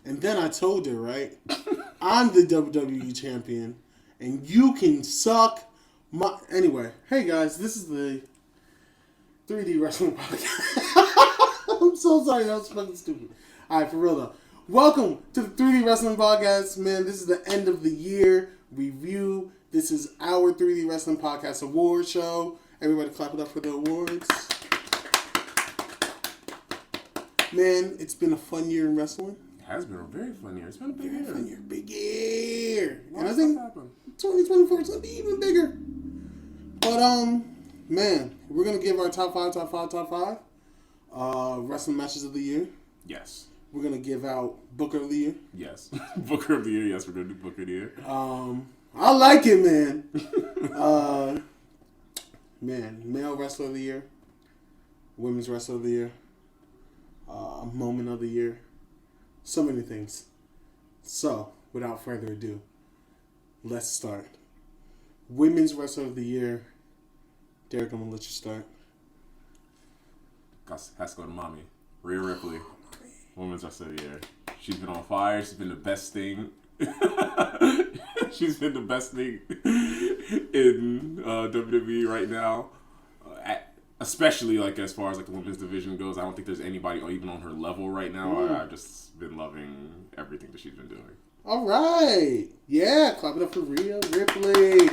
And then I told her, right, I'm the WWE champion, and you can suck my... Anyway, hey guys, this is the 3D Wrestling Podcast. I'm so sorry, that was fucking stupid. Alright, for real though. Welcome to the 3D Wrestling Podcast. Man, this is the end of the year review. This is our 3D Wrestling Podcast award show. Everybody clap it up for the awards. Man, it's been a fun year in wrestling. It has been a very fun year. It's been a big year. Fun year. Big year. And I Lots think happened. 2024 is going to be even bigger. But, man, we're going to give our top five wrestling matches of the year. Yes. We're going to give out Booker of the Year. Yes. Booker of the Year. Yes, we're going to do Booker of the Year. I like it, man. Man, Male Wrestler of the Year. Women's Wrestler of the Year. Moment of the Year. So many things. So, without further ado, let's start. Women's Wrestler of the Year. Derick, I'm going to let you start. Has to go to Mommy. Rhea Ripley. Women's Wrestler of the Year. She's been on fire. She's been the best thing. She's been the best thing in WWE right now. Especially like as far as like the women's division goes, I don't think there's anybody even on her level right now. I've just been loving everything that she's been doing. All right, yeah, clap it up for Rhea Ripley,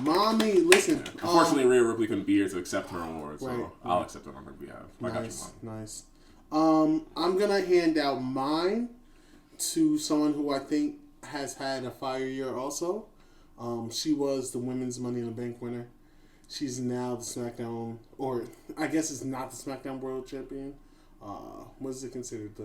mommy. Listen, yeah. Unfortunately, Rhea Ripley couldn't be here to accept her award, so right. I'll accept it on her behalf. Nice. I'm gonna hand out mine to someone who I think has had a fire year also. She was the women's Money in the Bank winner. She's now the SmackDown, or I guess it's not the SmackDown World Champion. What is it considered? The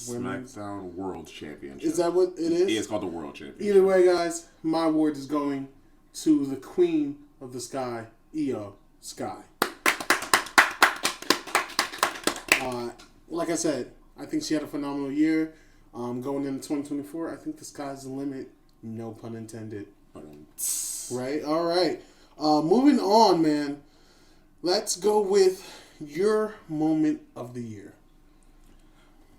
women's SmackDown World Championship. Is that what it is? Yeah, it's called the World Championship. Either way, guys, my award is going to the Queen of the Sky, Io Sky. Like I said, I think she had a phenomenal year. Going into 2024, I think the sky's the limit. No pun intended. Right? All right. Moving on, man. Let's go with your moment of the year.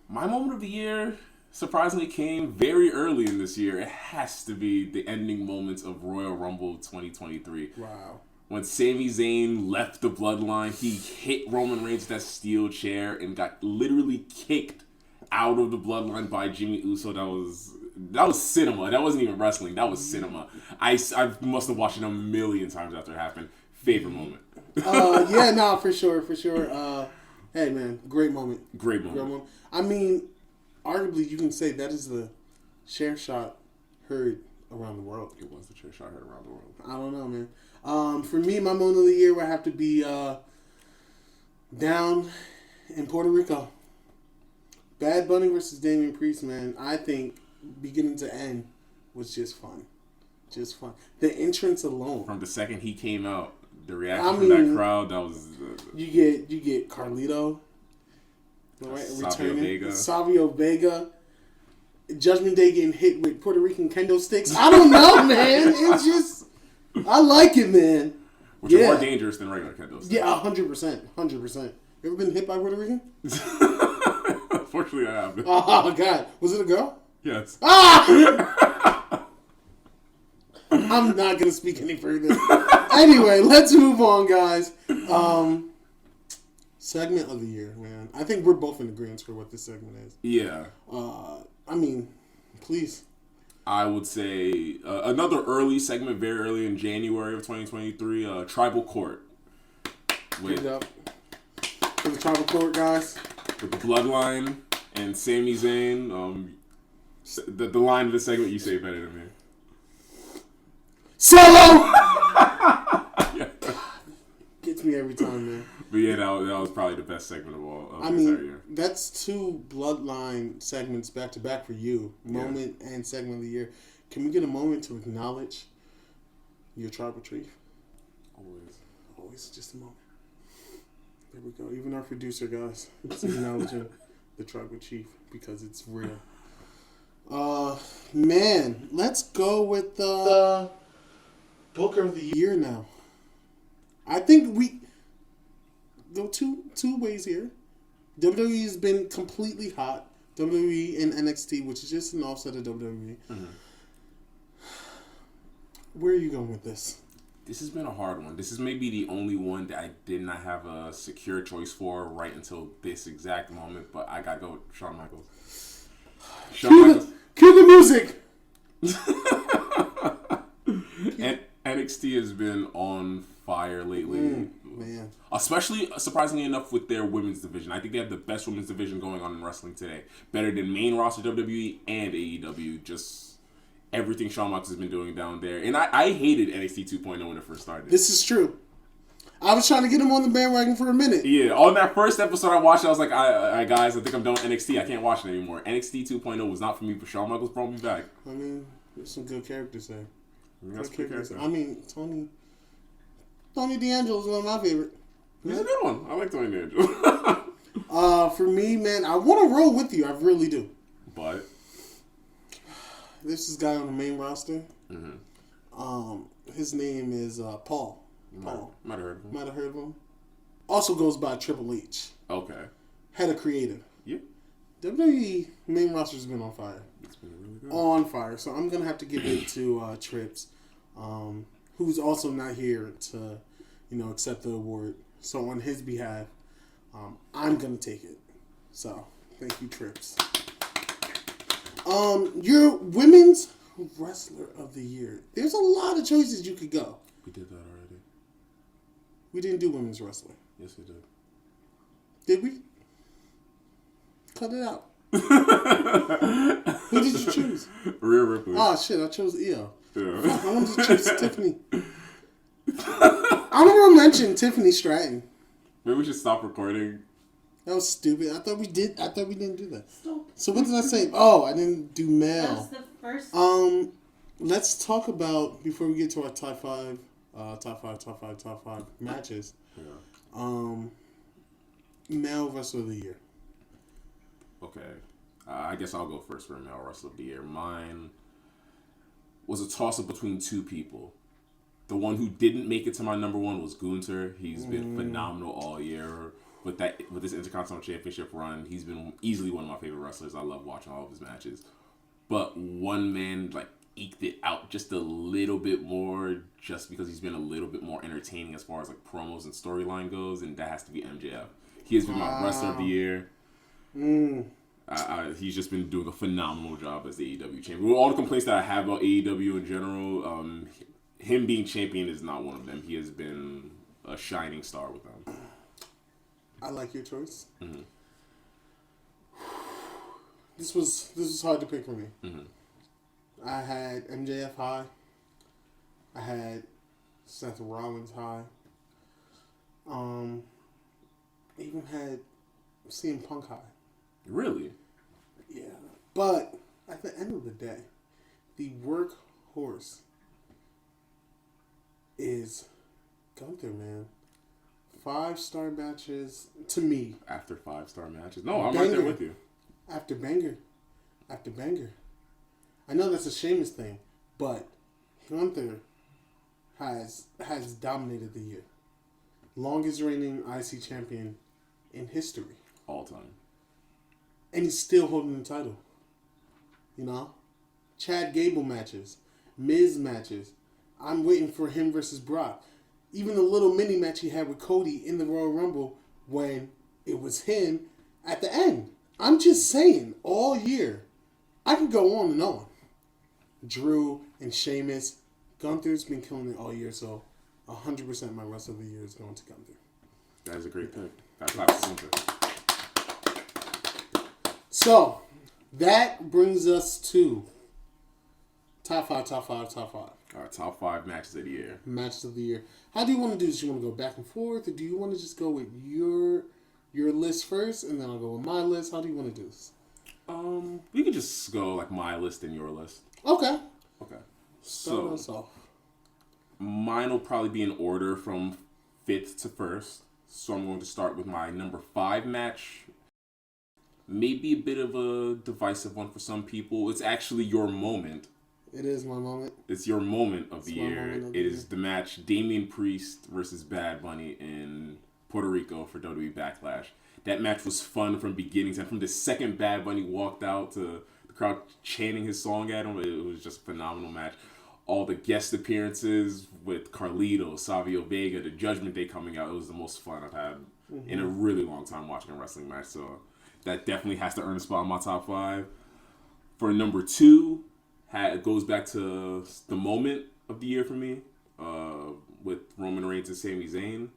My moment of the year surprisingly came very early in this year. It has to be the ending moments of Royal Rumble 2023. Wow. When Sami Zayn left the bloodline, he hit Roman Reigns with that steel chair and got literally kicked out of the bloodline by Jimmy Uso. That was cinema. That wasn't even wrestling. That was cinema. I must have watched it a million times after it happened. Favorite moment. Yeah, no, for sure. Hey, man, great moment. Great moment. I mean, arguably, you can say that is the chair shot heard around the world. It was the chair shot heard around the world. I don't know, man. For me, my moment of the year would have to be down in Puerto Rico. Bad Bunny versus Damian Priest, man. I think beginning to end was just fun. The entrance alone. From the second he came out, the reaction from that crowd, that was... You get Carlito. Right, Savio Vega. Judgment Day getting hit with Puerto Rican kendo sticks. I don't know, man. It's just... I like it, man. Which are more dangerous than regular kendo sticks. Yeah, 100%. 100%. You ever been hit by Puerto Rican? Unfortunately, I haven't. Oh, God. Was it a girl? Yes. Ah! I'm not going to speak any further. Anyway, let's move on, guys. Segment of the year, man. I think we're both in agreement for what this segment is. Yeah. I mean, please. I would say another early segment, very early in January of 2023, Tribal Court. Give it up for the Tribal Court, guys. With the Bloodline and Sami Zayn. The line of the segment you say better than me. Solo! Gets me every time, man. But yeah, that was probably the best segment of all. I mean, that's two Bloodline segments back to back for you. Moment and segment of the year. Can we get a moment to acknowledge your Tribal Chief? Always just a moment. There we go. Even our producer, guys, is acknowledging the Tribal Chief because it's real. Man, let's go with the Booker of the Year now. I think we go two ways here. WWE has been completely hot. WWE and NXT, which is just an offset of WWE. Mm-hmm. Where are you going with this? This has been a hard one. This is maybe the only one that I did not have a secure choice for right until this exact moment, but I gotta go with Shawn Michaels. Cue the music! And NXT has been on fire lately. Man. Especially, surprisingly enough, with their women's division. I think they have the best women's division going on in wrestling today. Better than main roster WWE and AEW. Just everything Shawn Michaels has been doing down there. And I hated NXT 2.0 when it first started. This is true. I was trying to get him on the bandwagon for a minute. Yeah, on that first episode I watched, I was like, guys, I think I'm done with NXT. I can't watch it anymore. NXT 2.0 was not for me, but Shawn Michaels brought me back. I mean, there's some good characters there. That's good character. I mean, Tony D'Angelo is one of my favorite. He's a good one. I like Tony D'Angelo. For me, man, I want to roll with you. I really do. But this is guy on the main roster. Mm-hmm. His name is Paul. Might have heard of him. Might have heard of him. Also goes by Triple H. Okay. Head of creative. Yeah. WWE main roster's been on fire. It's been really good. On fire. So I'm gonna have to give it to Trips, who's also not here to, accept the award. So on his behalf, I'm gonna take it. So thank you, Trips. Your women's wrestler of the year. There's a lot of choices you could go. We did that already. We didn't do women's wrestling. Yes, we did. Did we? Cut it out. Who did you choose? Rhea Ripley. Oh shit, I chose Io. Yeah. Fuck, I wanted to choose Tiffany. Honorable mention Tiffany Stratton. Maybe we should stop recording. That was stupid. I thought we didn't do that. Stop. So what did I say? Oh, I didn't do Mel. That was the first. Let's talk about before we get to our top five matches. Yeah. Male wrestler of the year. Okay. I guess I'll go first for male wrestler of the year. Mine was a toss-up between two people. The one who didn't make it to my number one was Gunther. He's been phenomenal all year. With this Intercontinental Championship run, he's been easily one of my favorite wrestlers. I love watching all of his matches. But one man eked it out just a little bit more, just because he's been a little bit more entertaining as far as promos and storyline goes, and that has to be MJF. He has been my wrestler of the year. He's just been doing a phenomenal job as the AEW champion. With all the complaints that I have about AEW in general, him being champion is not one of them. He has been a shining star with them. I like your choice. Mm-hmm. This was hard to pick for me. Mm-hmm. I had MJF high. I had Seth Rollins high. Even had CM Punk high. Really? Yeah. But at the end of the day, the workhorse is Gunther, man. 5-star matches to me. After 5-star matches? No, I'm right there with you. After banger. After banger. I know that's a Sheamus thing, but Gunther has dominated the year. Longest reigning IC champion in history. All time. And he's still holding the title. Chad Gable matches. Miz matches. I'm waiting for him versus Brock. Even the little mini match he had with Cody in the Royal Rumble when it was him at the end. I'm just saying, all year, I could go on and on. Drew and Sheamus. Gunther's been killing it all year, so 100% my rest of the year is going to Gunther. That is a great pick. That's Gunther. So, that brings us to top five. All right, top 5 matches of the year. Matches of the year. How do you want to do this? You want to go back and forth, or do you want to just go with your list first, and then I'll go with my list? How do you want to do this? We could just go my list and your list. Okay. So, us off. mine will probably be in order from 5th to 1st. So I'm going to start with my number 5 match. Maybe a bit of a divisive one for some people. It's actually your moment. It is my moment. It's your moment of the year. It is the match Damian Priest versus Bad Bunny in Puerto Rico for WWE Backlash. That match was fun from beginning to end. From the second Bad Bunny walked out to the crowd chanting his song at him, it was just a phenomenal match. All the guest appearances with Carlito, Savio Vega, the Judgment Day coming out, it was the most fun I've had in a really long time watching a wrestling match. So that definitely has to earn a spot in my top 5. For number 2, it goes back to the moment of the year for me, with Roman Reigns and Sami Zayn.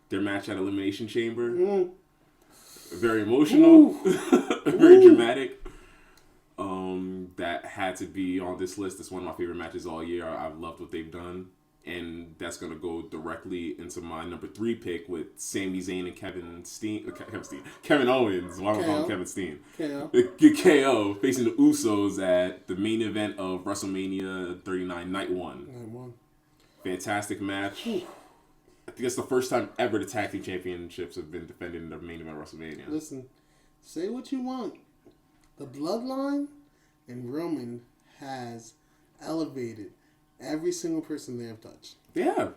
Their match at Elimination Chamber. Very emotional. Very dramatic. That had to be on this list. It's one of my favorite matches all year. I've loved what they've done. And that's going to go directly into my number 3 pick with Sami Zayn and Kevin Owens. Why am I calling him Kevin Steen? KO facing the Usos at the main event of WrestleMania 39, Night 1. Fantastic match. I think it's the first time ever the tag team championships have been defended in the main event of WrestleMania. Listen, say what you want. The Bloodline and Roman has elevated every single person they have touched. Yeah.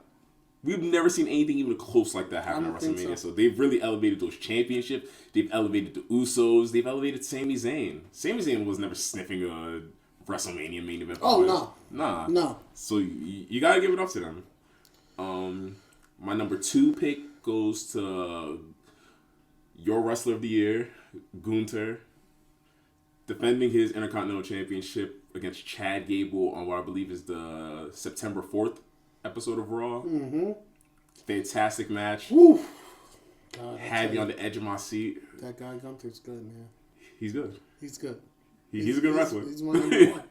We've never seen anything even close like that happen at WrestleMania. So they've really elevated those championships. They've elevated the Usos. They've elevated Sami Zayn. Sami Zayn was never sniffing a WrestleMania main event. Oh, no. No. So you got to give it up to them. My number 2 pick goes to your wrestler of the year, Gunther, defending his Intercontinental Championship against Chad Gable on what I believe is the September 4th episode of Raw. Fantastic match. God, had me on the edge of my seat. That guy Gunther's good, man. He's good. He's good. He's a good wrestler. He's my number 1.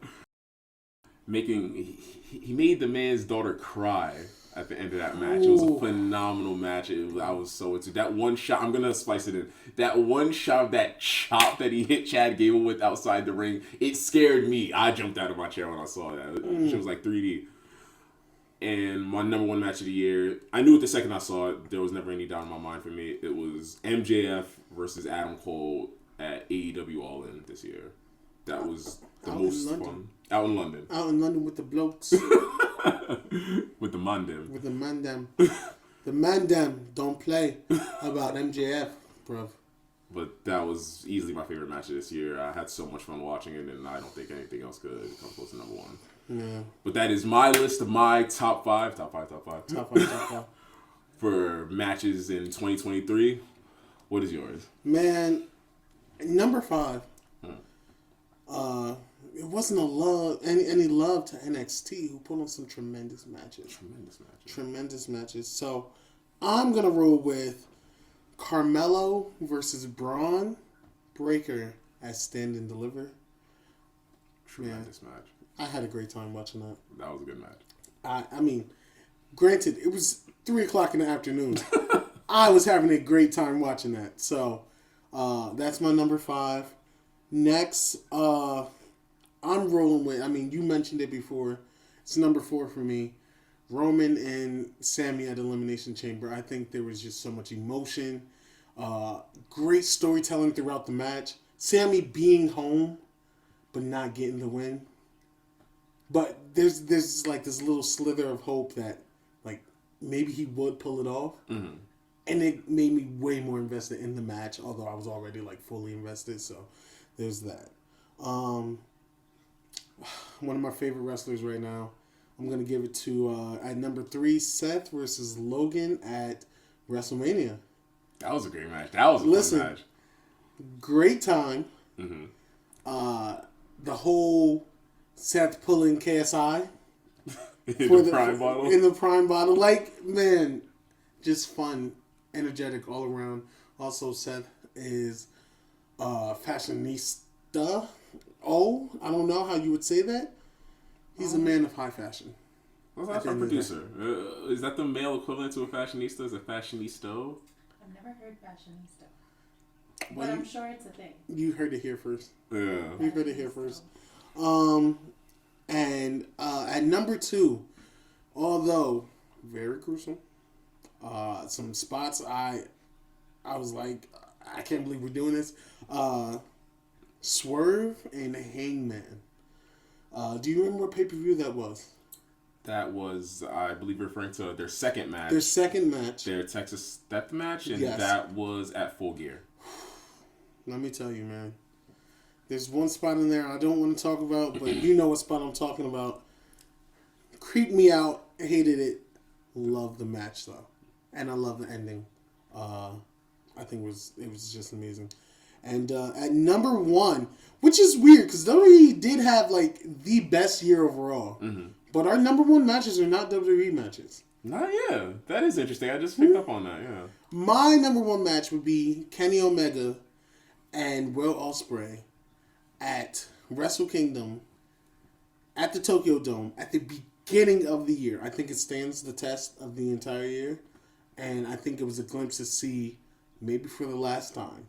He made the man's daughter cry at the end of that match. It was a phenomenal match. I was so into that one shot. I'm gonna spice it in. That one shot of that chop that he hit Chad Gable with outside the ring. It scared me. I jumped out of my chair when I saw that. It was like 3D. And my number 1 match of the year, I knew it the second I saw it. There was never any doubt in my mind for me. It was MJF versus Adam Cole at AEW All In this year. That was the most fun. Out in London. Out in London with the blokes. With the Mandem. With the Mandem. The Mandem don't play about MJF, bruv. But that was easily my favorite match of this year. I had so much fun watching it, and I don't think anything else could come close to number 1. Yeah. But that is my list of my top 5. Top five. For matches in 2023. What is yours? Man, number 5. It wasn't any love to NXT, who put on some tremendous matches. So I'm gonna roll with Carmelo versus Braun Breaker at Stand and Deliver. Tremendous match. I had a great time watching that. That was a good match. I mean, granted, it was 3:00 in the afternoon. I was having a great time watching that. So that's my number 5. Next, I'm rolling with, you mentioned it before. It's number 4 for me. Roman and Sami at Elimination Chamber. I think there was just so much emotion. Great storytelling throughout the match. Sami being home, but not getting the win. But there's like this little slither of hope that like maybe he would pull it off. Mm-hmm. And it made me way more invested in the match, although I was already like fully invested. So there's that. One of my favorite wrestlers right now. I'm going to give it to, at number 3, Seth versus Logan at WrestleMania. That was a great match. That was a fun match. Great time. Mm-hmm. The whole Seth pulling KSI. In the prime bottle. In the prime bottle. Like, man, just fun, energetic all around. Also, Seth is fashionista. Oh, I don't know how you would say that. He's a man of high fashion. What's that for a producer? Is that the male equivalent to a fashionista? Is a fashionista? I've never heard fashionista. But I'm sure it's a thing. You heard it here first. Yeah. You heard it here first. And at number 2, although very gruesome, some spots I was like, I can't believe we're doing this. Swerve and Hangman. Do you remember what pay-per-view that was? That was, I believe, referring to their second match. Their second match. Their Texas Death Match, and yes. that was at Full Gear. Let me tell you, man. There's one spot in there I don't want to talk about, but you know what spot I'm talking about. Creeped me out. Hated it. Loved the match, though. And I love the ending. I think it was just amazing. And at number 1, which is weird, because WWE did have, like, the best year overall. Mm-hmm. But our number 1 matches are not WWE matches. Yeah. That is interesting. I just picked up on that, yeah. My number 1 match would be Kenny Omega and Will Ospreay at Wrestle Kingdom at the Tokyo Dome at the beginning of the year. I think it stands the test of the entire year. And I think it was a glimpse to see, maybe for the last time,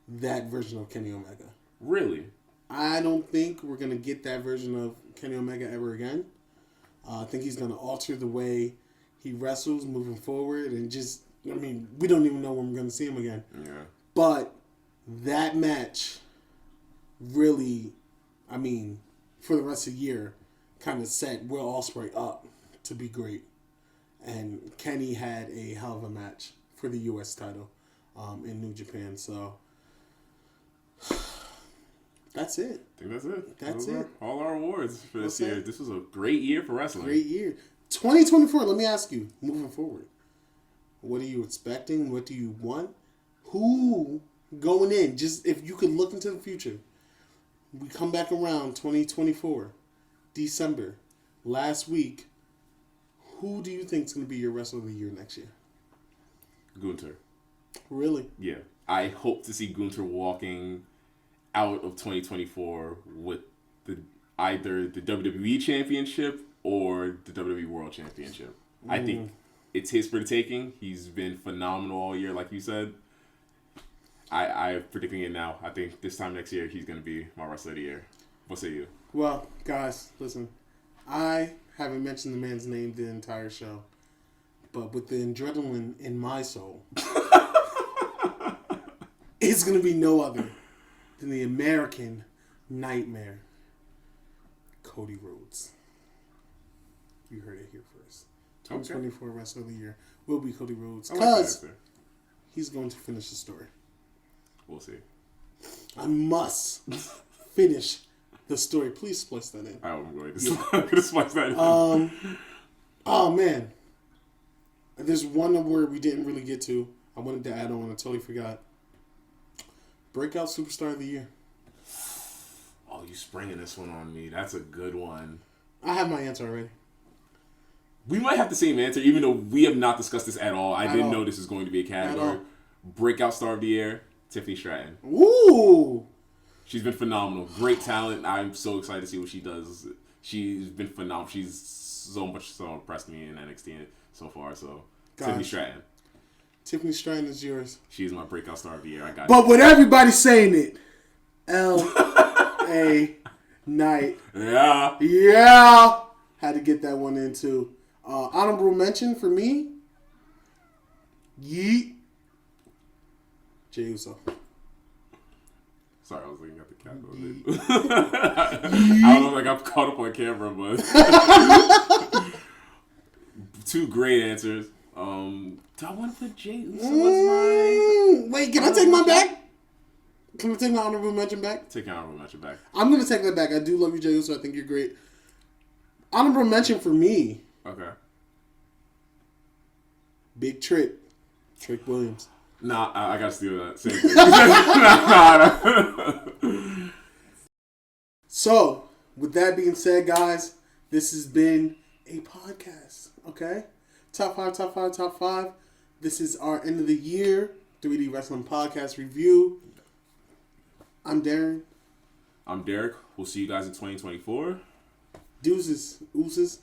that version of Kenny Omega. Really? I don't think we're going to get that version of Kenny Omega ever again. I think he's going to alter the way he wrestles moving forward. And just, I mean, we don't even know when we're going to see him again. Yeah. But that match really, I mean, for the rest of the year, kind of set Will Ospreay up to be great. And Kenny had a hell of a match for the U.S. title in New Japan. So that's it. I think that's it. That's Those it. are all our awards for this That's year. it. This was a great year for wrestling. Great year. 2024, let me ask you, moving forward, what are you expecting? What do you want? Who going in? Just if you could look into the future. We come back around 2024, December, last week. Who do you think is going to be your wrestler of the year next year? Gunther. Really? Yeah. I hope to see Gunther walking out of 2024 with either the WWE Championship or the WWE World Championship. I think it's his for the taking. He's been phenomenal all year, like you said. I'm predicting it now. I think this time next year he's going to be my wrestler of the year. What say you? Well, guys, listen. I haven't mentioned the man's name the entire show, but with the adrenaline in my soul, it's going to be no other than the American Nightmare, Cody Rhodes. You heard it here first. 2024 Wrestler of the Year will be Cody Rhodes because he's going to finish the story. We'll see. I must finish the story. Please splice that in. I'm going to splice that in. Oh, man. There's one word we didn't really get to. I wanted to add on. I totally forgot. Breakout Superstar of the Year. Oh, you springing this one on me. That's a good one. I have my answer already. We might have the same answer, even though we have not discussed this at all. I didn't know this was going to be a category. Breakout Star of the Year, Tiffany Stratton. Ooh! She's been phenomenal. Great talent. I'm so excited to see what she does. She's been phenomenal. She's so impressed me in NXT so far. So, Tiffany Stratton. Tiffany Stratton is yours. She's my Breakout Star of the Year. I got But with everybody saying it, L.A. Knight. Yeah. Yeah! Had to get that one in, too. Honorable mention for me, Yeet. Jey Uso. Sorry, I was looking at the camera. I don't know if I got caught up on camera, but two great answers. Do I want to put Jey Uso as my... Wait, can I take mine back? Can I take my honorable mention back? Take your honorable mention back. I'm going to take that back. I do love you, Jey Uso. I think you're great. Honorable mention for me. Okay. Big Trick Williams. Nah, I gotta steal that. Same thing. So, with that being said, guys, this has been a podcast, okay? Top 5. This is our end of the year 3D Wrestling Podcast review. I'm Darren. I'm Derek. We'll see you guys in 2024. Deuces. Ooses.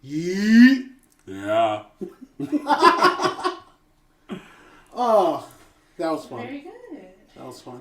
Yeet. Yeah. Oh, that was fun. Very good. That was fun.